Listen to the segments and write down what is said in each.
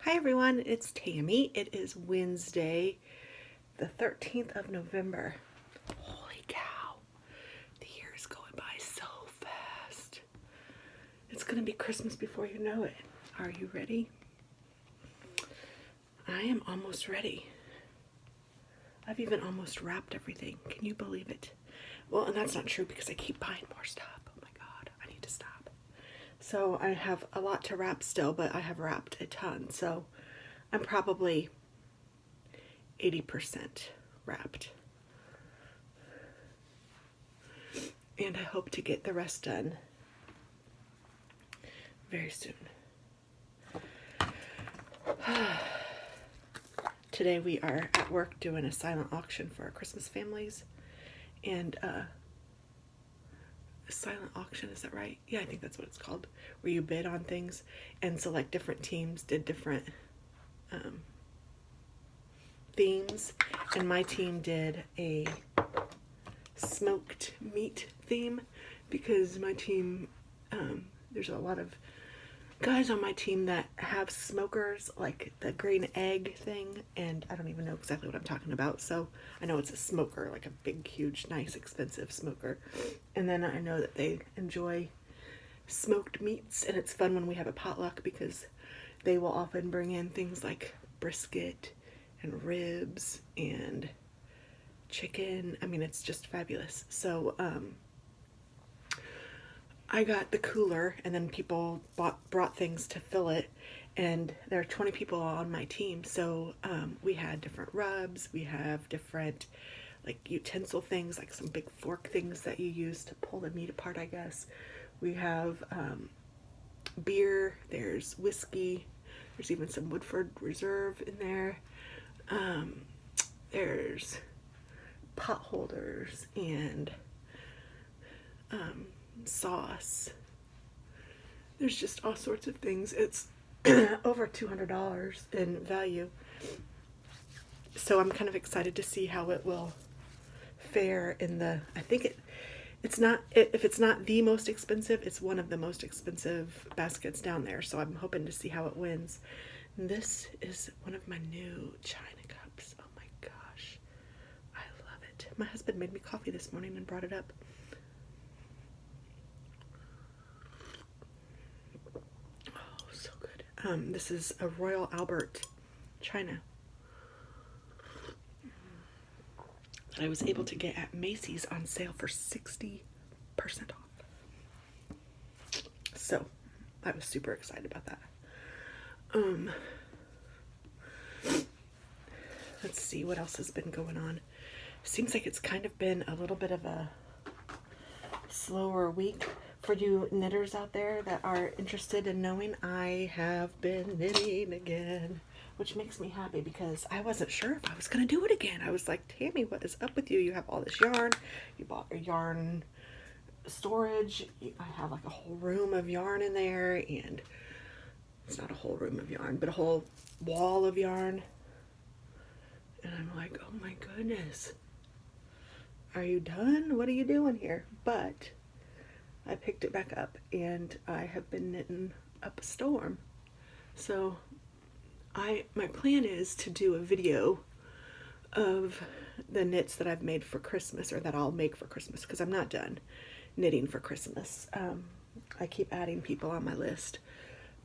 Hi everyone, it's Tammy. It is Wednesday, the 13th of November. Holy cow, the year is going by so fast. It's gonna be Christmas before you know it. Are you ready? I am almost ready. I've even almost wrapped everything. Can you believe it? Well, and that's not true because I keep buying more stuff. Oh my God, I need to stop. So I have a lot to wrap still, but I have wrapped a ton. So I'm probably 80% wrapped. And I hope to get the rest done very soon. Today we are at work doing a silent auction for our Christmas families. And a silent auction, is that right? Yeah, I think that's what it's called, where you bid on things, and so like different teams did different themes, and my team did a smoked meat theme because my team, there's a lot of guys on my team that have smokers, like the green egg thing, and I don't even know exactly what I'm talking about. So I know it's a smoker, like a big, huge, nice, expensive smoker. And then I know that they enjoy smoked meats, and it's fun when we have a potluck because they will often bring in things like brisket and ribs and chicken. I mean, it's just fabulous. So I got the cooler, and then people brought things to fill it, and there are 20 people on my team. So we had different rubs, we have different like utensil things, like some big fork things that you use to pull the meat apart, I guess. We have beer, there's whiskey, there's even some Woodford Reserve in there. There's pot holders and sauce. There's just all sorts of things. It's over $200 in value. So I'm kind of excited to see how it will fare in the, I think it's not, if it's not the most expensive, it's one of the most expensive baskets down there. So I'm hoping to see how it wins. And this is one of my new China cups. Oh my gosh, I love it. My husband made me coffee this morning and brought it up. This is a Royal Albert China that I was able to get at Macy's on sale for 60% off. So I was super excited about that. Let's see what else has been going on. Seems like it's kind of been a little bit of a slower week. For you knitters out there that are interested in knowing, I have been knitting again, which makes me happy because I wasn't sure if I was going to do it again. I was like, Tammy, what is up with you? You have all this yarn. You bought a yarn storage. I have like a whole room of yarn in there, and it's not a whole room of yarn, but a whole wall of yarn. And I'm like, oh my goodness. Are you done? What are you doing here? But I picked it back up, and I have been knitting up a storm. So my plan is to do a video of the knits that I've made for Christmas, or that I'll make for Christmas, because I'm not done knitting for Christmas. I keep adding people on my list,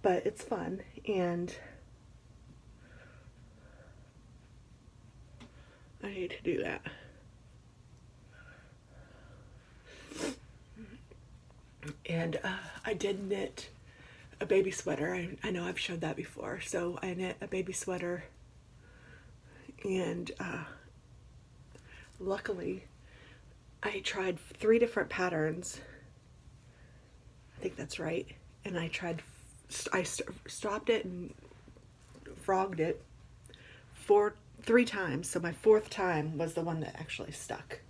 but it's fun, and I need to do that. And I did knit a baby sweater. I know I've showed that before. So I knit a baby sweater, and luckily I tried 3 different patterns. I think that's right. And I stopped it and frogged it 3 times. So my 4th time was the one that actually stuck.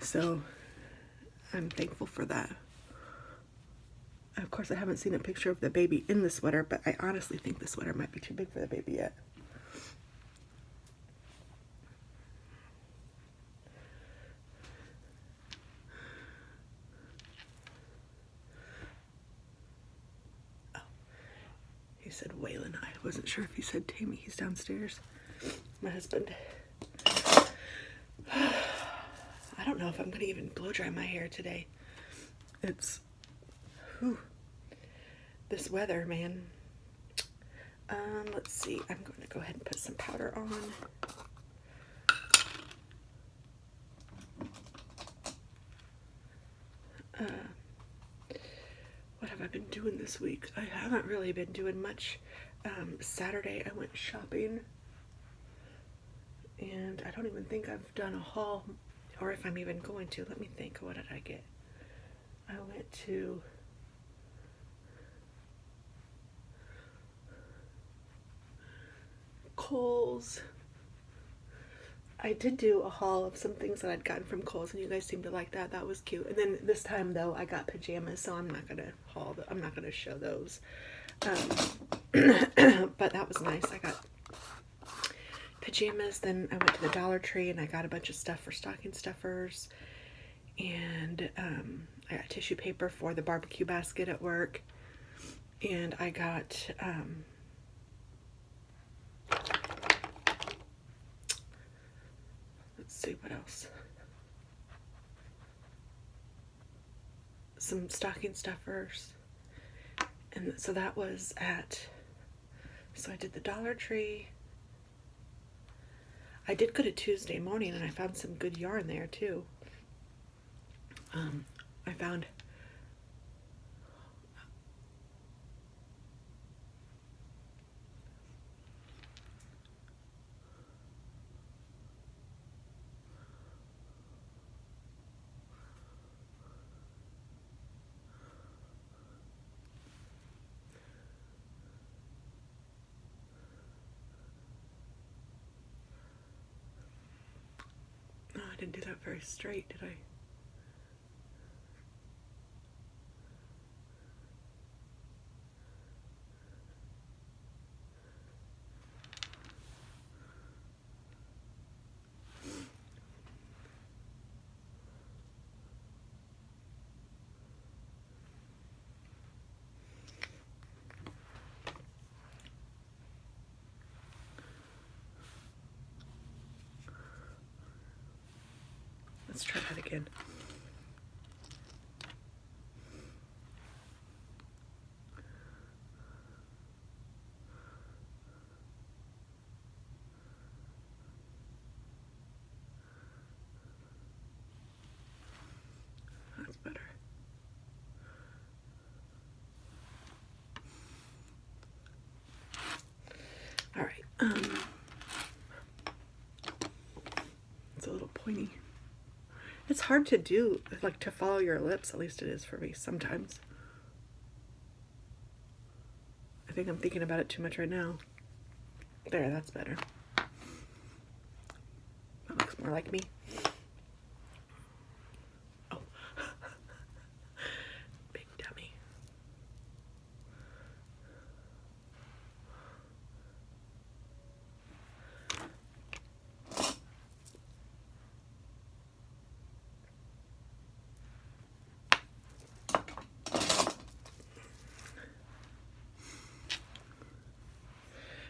So I'm thankful for that. Of course, I haven't seen a picture of the baby in the sweater, but I honestly think the sweater might be too big for the baby yet. He said Waylon. I wasn't sure if he said Tammy. He's downstairs. My husband. I don't know if I'm going to even blow dry my hair today. It's, whew, this weather, man. Let's see. I'm going to go ahead and put some powder on. What have I been doing this week? I haven't really been doing much. Saturday I went shopping, and I don't even think I've done a haul, or if I'm even going to. Let me think. What did I get? I went to Kohl's. I did do a haul of some things that I'd gotten from Kohl's, and you guys seemed to like that. That was cute. And then this time, though, I got pajamas, so I'm not gonna haul. I'm not gonna show those. But that was nice. I got pajamas. Then I went to the Dollar Tree, and I got a bunch of stuff for stocking stuffers. And I got tissue paper for the barbecue basket at work. And I got see what else. Some stocking stuffers. And so that was at, so I did the Dollar Tree. I did go to Tuesday morning, and I found some good yarn there too. I found I didn't do that very straight, did I? Let's try that again. That's better. All right. It's a little pointy. It's hard to do, like, to follow your lips. At least it is for me sometimes. I think I'm thinking about it too much right now. There, that's better. That looks more like me. Oh. Big dummy.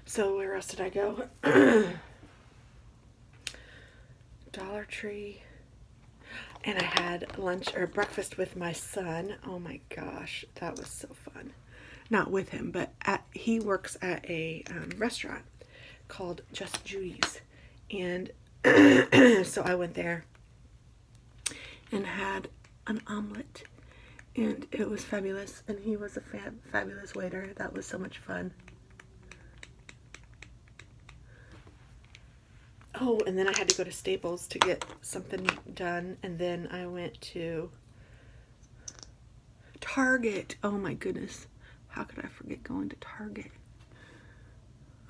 So where else did I go? Dollar Tree. And I had lunch or breakfast with my son. Oh my gosh, that was so fun. Not with him, but he works at a restaurant called Just Judy's. And so I went there and had an omelet. And it was fabulous. And he was a fabulous waiter. That was so much fun. Oh, and then I had to go to Staples to get something done, and then I went to Target. Oh my goodness. How could I forget going to Target?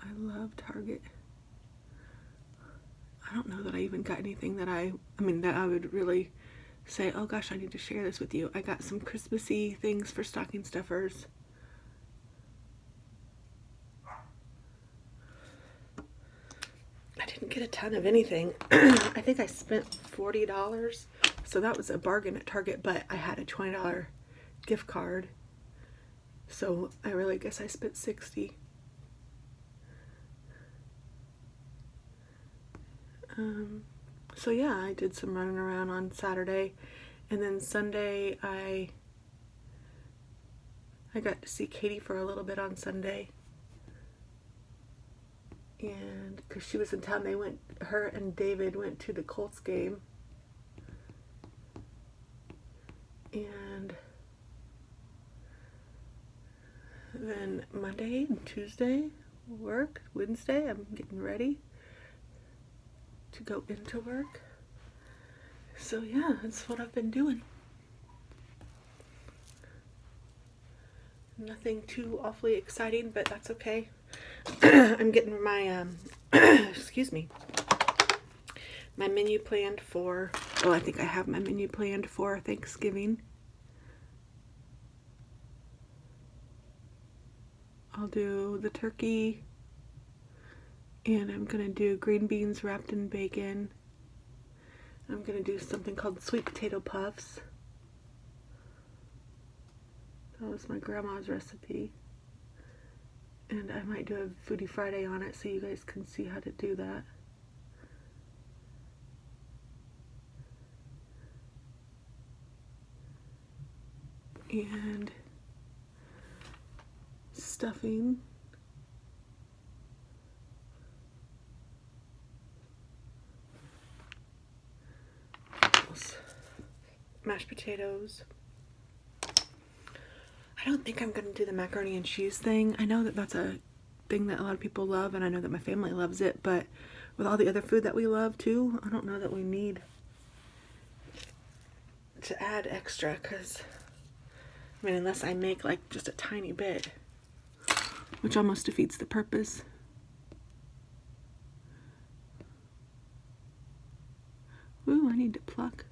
I love Target. I don't know that I even got anything that that I would really say, oh gosh, I need to share this with you. I got some Christmassy things for stocking stuffers. I didn't get a ton of anything. I think I spent $40. So that was a bargain at Target, but I had a $20 gift card. So I really guess I spent $60. So yeah, I did some running around on Saturday, and then Sunday I got to see Katie for a little bit on Sunday, and because she was in town, her and David went to the Colts game, and then Monday and Tuesday work. Wednesday I'm getting ready to go into work. So yeah, that's what I've been doing. Nothing too awfully exciting, but that's okay. I'm getting my excuse me, my menu planned for, well, I think I have my menu planned for Thanksgiving. I'll do the turkey, and I'm gonna do green beans wrapped in bacon. I'm gonna do something called sweet potato puffs. That was my grandma's recipe. And I might do a Foodie Friday on it so you guys can see how to do that. And stuffing. Mashed potatoes. I don't think I'm going to do the macaroni and cheese thing. I know that that's a thing that a lot of people love, and I know that my family loves it, but with all the other food that we love too, I don't know that we need to add extra, because, I mean, unless I make like just a tiny bit, which almost defeats the purpose. Ooh, I need to pluck.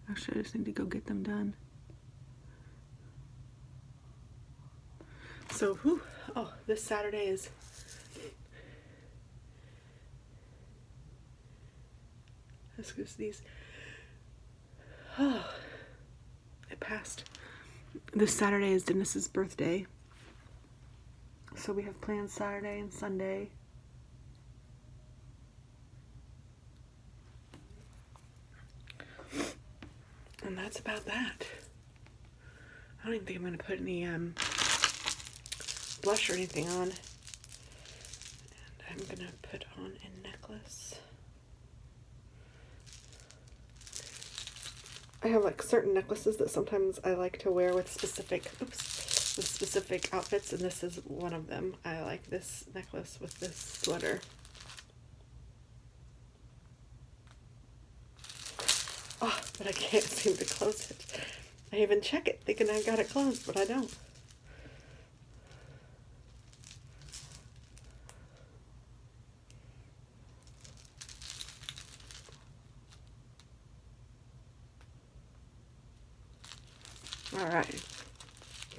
Actually, I just need to go get them done. So, whew, oh, this Saturday is these. Oh, it passed. This Saturday is Dennis's birthday. So we have plans Saturday and Sunday. And that's about that. I don't even think I'm going to put any blush or anything on. And I'm going to put on a necklace. I have like certain necklaces that sometimes I like to wear with specific outfits, and this is one of them. I like this necklace with this sweater. Oh, but I can't seem to close it. I even check it thinking I got it closed, but I don't. All right,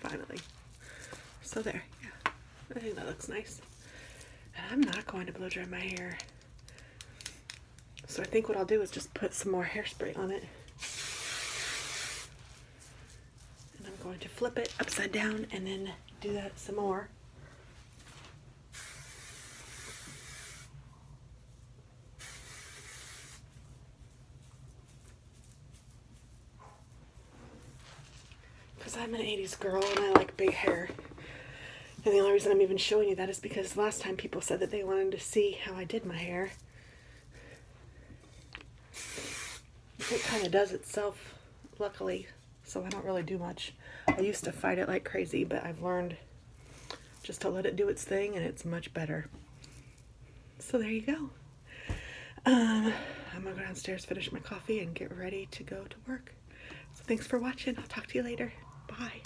finally. So there, yeah, I think that looks nice. And I'm not going to blow dry my hair. So I think what I'll do is just put some more hairspray on it. And I'm going to flip it upside down and then do that some more. Because I'm an 80s girl and I like big hair. And the only reason I'm even showing you that is because last time people said that they wanted to see how I did my hair. It kind of does itself, luckily, so I don't really do much. I used to fight it like crazy, but I've learned just to let it do its thing, and it's much better. So there you go. I'm gonna go downstairs, finish my coffee, and get ready to go to work. So thanks for watching. I'll talk to you later. Bye.